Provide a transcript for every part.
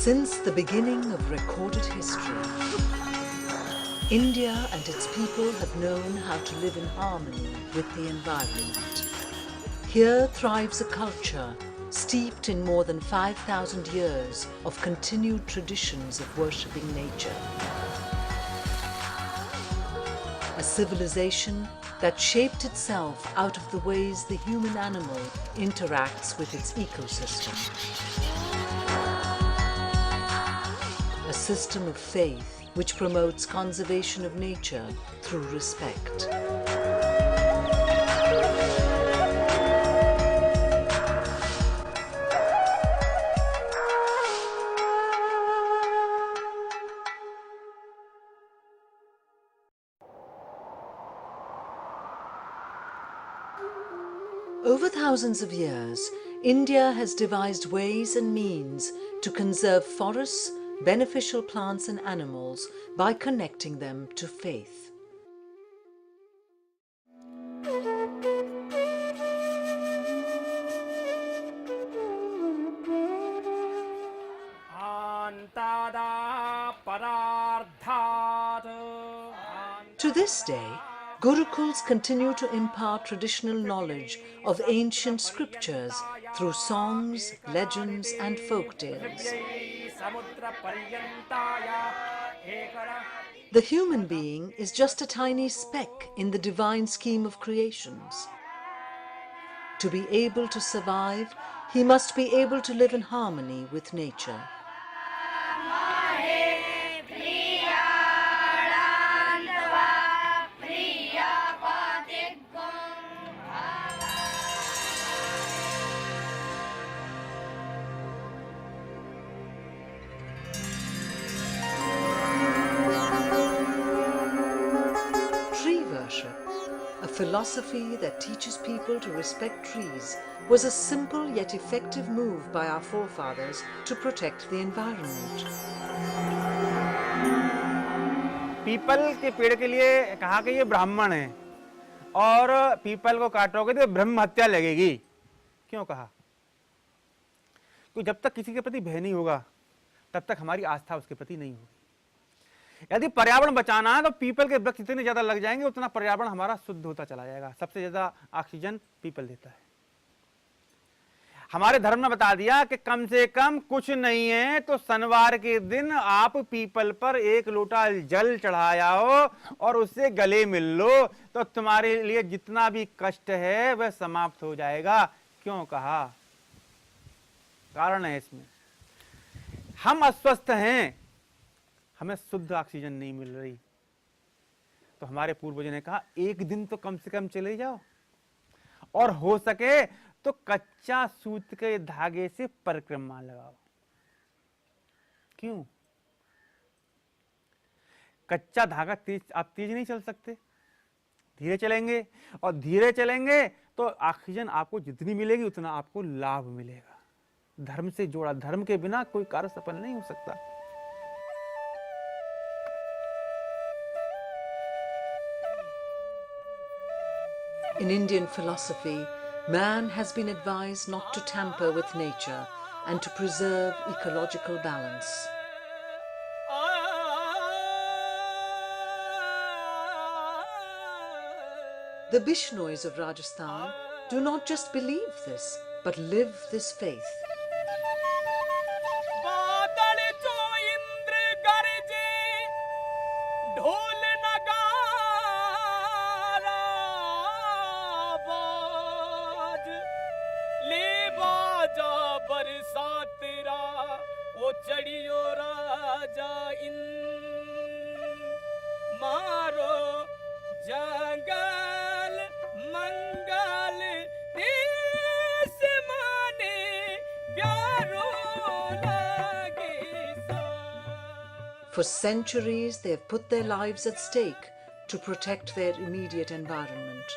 Since the beginning of recorded history, India and its people have known how to live in harmony with the environment. Here thrives a culture steeped in more than 5,000 years of continued traditions of worshipping nature. A civilization that shaped itself out of the ways the human animal interacts with its ecosystem. A system of faith which promotes conservation of nature through respect. Over thousands of years, India has devised ways and means to conserve forests, beneficial plants and animals by connecting them to faith. To this day, Gurukuls continue to impart traditional knowledge of ancient scriptures through songs, legends and folk tales. The human being is just a tiny speck in the divine scheme of creations. To be able to survive, he must be able to live in harmony with nature. A philosophy that teaches people to respect trees was a simple yet effective move by our forefathers to protect the environment. People के पेड़ के लिए कहा कि ये ब्राह्मण है और पीपल को काटोगे तो ब्रह्म हत्या लगेगी। क्यों कहा? क्योंकि जब तक किसी के प्रति भय नहीं होगा तब तक हमारी आस्था उसके प्रति नहीं होगी। यदि पर्यावरण बचाना है तो पीपल के वृक्ष जितने ज्यादा लग जाएंगे उतना पर्यावरण हमारा शुद्ध होता चला जाएगा। सबसे ज्यादा ऑक्सीजन पीपल देता है। हमारे धर्म ने बता दिया कि कम से कम कुछ नहीं है तो शनिवार के दिन आप पीपल पर एक लोटा जल चढ़ाया हो और उससे गले मिल लो तो तुम्हारे लिए जितना भी कष्ट है वह समाप्त हो जाएगा। क्यों कहा? कारण है इसमें, हम अस्वस्थ हैं, हमें शुद्ध ऑक्सीजन नहीं मिल रही, तो हमारे पूर्वजों ने कहा एक दिन तो कम से कम चले जाओ और हो सके तो कच्चा सूत के धागे से परिक्रमा लगाओ। क्यों? कच्चा धागा आप तेज नहीं चल सकते, धीरे चलेंगे और धीरे चलेंगे तो ऑक्सीजन आपको जितनी मिलेगी उतना आपको लाभ मिलेगा। धर्म से जोड़ा, धर्म के बिना कोई कार्य सफल नहीं हो सकता। In Indian philosophy, man has been advised not to tamper with nature and to preserve ecological balance. The Bishnois of Rajasthan do not just believe this, but live this faith. For centuries, they have put their lives at stake to protect their immediate environment.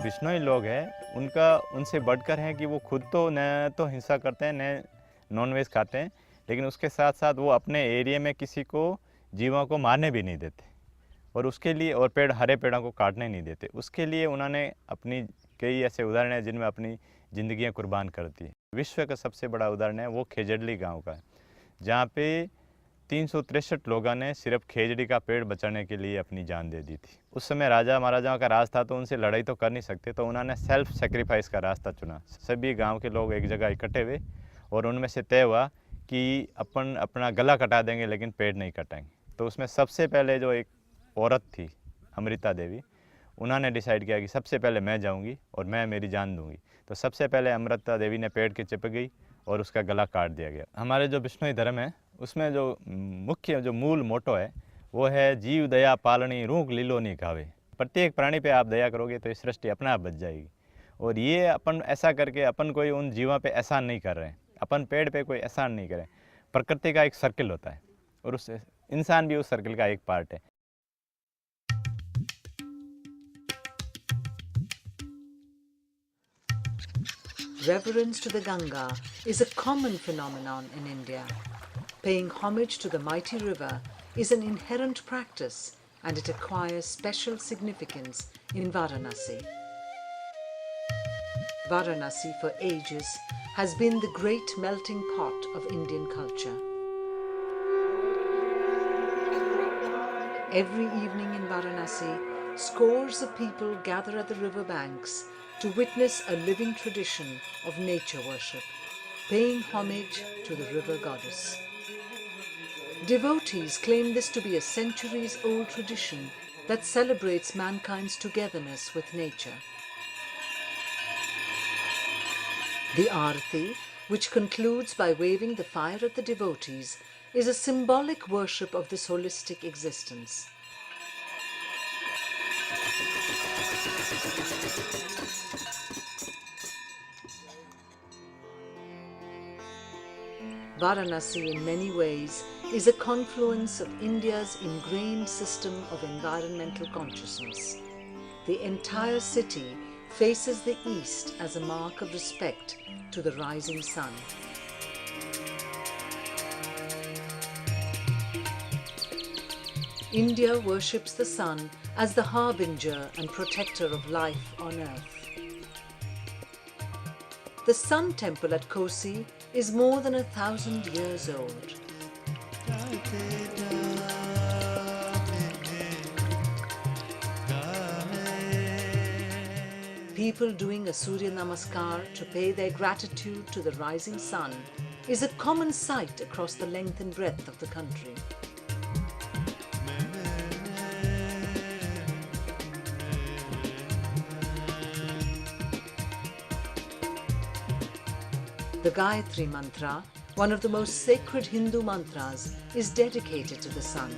Bishnoi लोग हैं, उनका उनसे बढ़कर है कि वो खुद तो न तो हिंसा करते हैं न नॉनवेज खाते हैं, लेकिन उसके साथ साथ वो अपने एरिया में किसी को जीवों को मारने भी नहीं देते। और उसके लिए और पेड़ हरे पेड़ों को काटने नहीं देते। उसके लिए उन्होंने अपनी कई ऐसे उदाहरण हैं जिनमें अपनी ज़िंदगियाँ कुर्बान कर दी। विश्व का सबसे बड़ा उदाहरण है वो खेजड़ली गांव का, जहाँ पे 363 लोगों ने सिर्फ खेजड़ी का पेड़ बचाने के लिए अपनी जान दे दी थी। उस समय राजा महाराजाओं का राज था तो उनसे लड़ाई तो कर नहीं सकते, तो उन्होंने सेल्फ सेक्रीफाइस का रास्ता चुना। सभी गांव के लोग एक जगह इकट्ठे हुए और उनमें से तय हुआ कि अपन अपना गला कटा देंगे लेकिन पेड़ नहीं कटाएंगे। तो उसमें सबसे पहले जो एक औरत थी अमृता देवी, उन्होंने डिसाइड किया कि सबसे पहले मैं जाऊंगी और मैं मेरी जान दूंगी। तो सबसे पहले अमृता देवी ने पेड़ के चिपक गई और उसका गला काट दिया गया। हमारे जो बिश्नोई धर्म है उसमें जो मुख्य जो मूल मोटो है वो है जीव दया पालनी रूख लीलो नहीं खावे। प्रत्येक प्राणी पे आप दया करोगे तो ये सृष्टि अपने आप बच जाएगी। और ये अपन ऐसा करके अपन कोई उन जीवों पे एहसान नहीं कर रहे हैं, अपन पेड़ पे कोई एहसान नहीं करें। प्रकृति का एक सर्किल होता है और उस इंसान भी उस सर्किल का एक पार्ट है। Reverence to the Ganga is a common phenomenon in India. Paying homage to the mighty river is an inherent practice and it acquires special significance in Varanasi. Varanasi for ages has been the great melting pot of Indian culture. Every evening in Varanasi, scores of people gather at the river banks to witness a living tradition of nature worship, paying homage to the river goddess. Devotees claim this to be a centuries-old tradition that celebrates mankind's togetherness with nature. The Aarti, which concludes by waving the fire at the devotees, is a symbolic worship of this holistic existence. Varanasi in many ways is a confluence of India's ingrained system of environmental consciousness. The entire city faces the east as a mark of respect to the rising sun. India worships the sun as the harbinger and protector of life on earth. The Sun Temple at Kosi is more than 1,000 years old. People doing a Surya Namaskar to pay their gratitude to the rising sun is a common sight across the length and breadth of the country. The Gayatri Mantra, one of the most sacred Hindu mantras, is dedicated to the sun.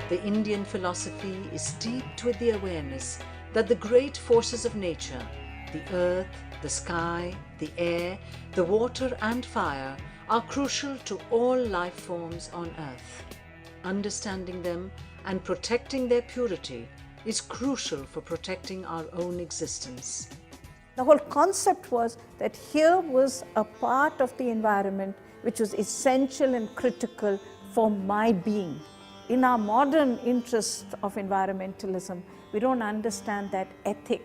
The Indian philosophy is steeped with the awareness that the great forces of nature, the earth, the sky, the air, the water and fire, are crucial to all life forms on earth. Understanding them and protecting their purity is crucial for protecting our own existence. The whole concept was that here was a part of the environment which was essential and critical for my being. In our modern interest of environmentalism, we don't understand that ethic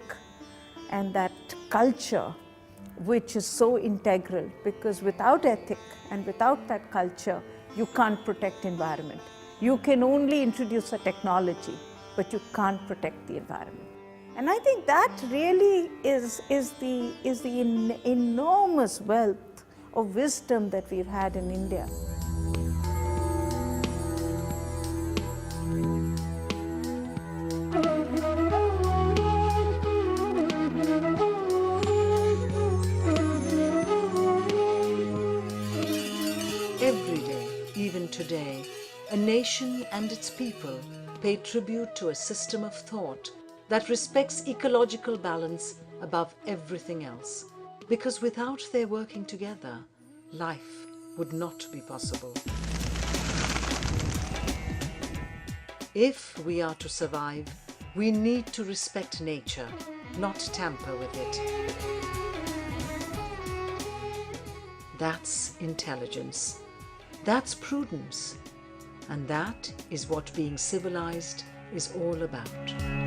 and that culture which is so integral, because without ethic and without that culture, you can't protect environment. You can only introduce a technology, but you can't protect the environment. And I think that really is the enormous wealth of wisdom that we've had in India. even today, a nation and its people pay tribute to a system of thought that respects ecological balance above everything else, because without their working together, life would not be possible. If we are to survive, we need to respect nature, not tamper with it. That's intelligence. That's prudence. And that is what being civilized is all about.